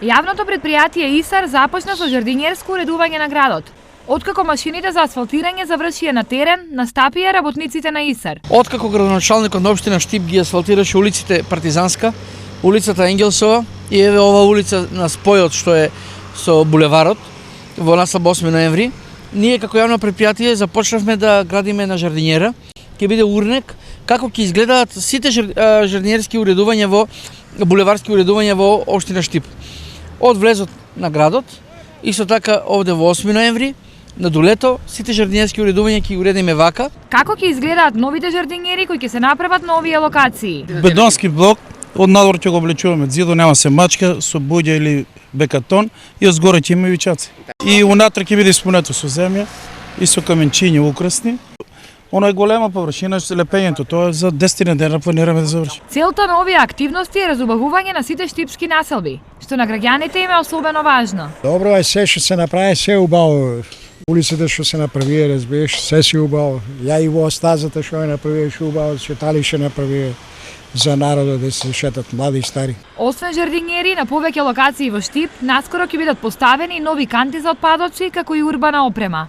Јавното предпријатие ИСАР започна со жардинјерско уредување на градот. Откако машините за асфалтирање завршија на терен, настапија работниците на ИСАР. Откако градоначалникот на општина Штип ги асфалтираше улиците Партизанска, улицата Енгелсова и еве ова улица на спојот што е со булеварот во наслаб 8 ноември, ние како јавно предпријатие започнавме да градиме на жардинјера. Ќе биде урнек како ќе изгледаат сите жардинјерски уредувања во булеварски уредувања во општина Штип. Од влезот на градот, исто така овде во 8 ноември, на дулето, сите жардинјерски уредувања ќе уредиме вака. Како ќе изгледаат новите жардинјери кои ќе се направат на овие локации? Бетонски блок, од надвор ќе го облечуваме зидо, нема се мачка, со буѓа или бекатон и од згоре ќе има вичаци. И унатре ќе биде исполнето со земја и со каменчиња украсни. Оно е голема површина, лепењето, тоа е за 10 дена планираме да заврши. Целта на овие активности е разубавување на сите штипски населби, што на граѓаните им е особено важно. Добро е се што се направи, се убаво. Улиците што се направи, разбираш, се си убаво. Ја и во стазата што ја направиш убаво, шеталище направи за народот да се шетат млади и стари. Освен жардинјери, на повеќе локации во Штип, наскоро ќе бидат поставени нови канти за отпадоци како и урбана опрема.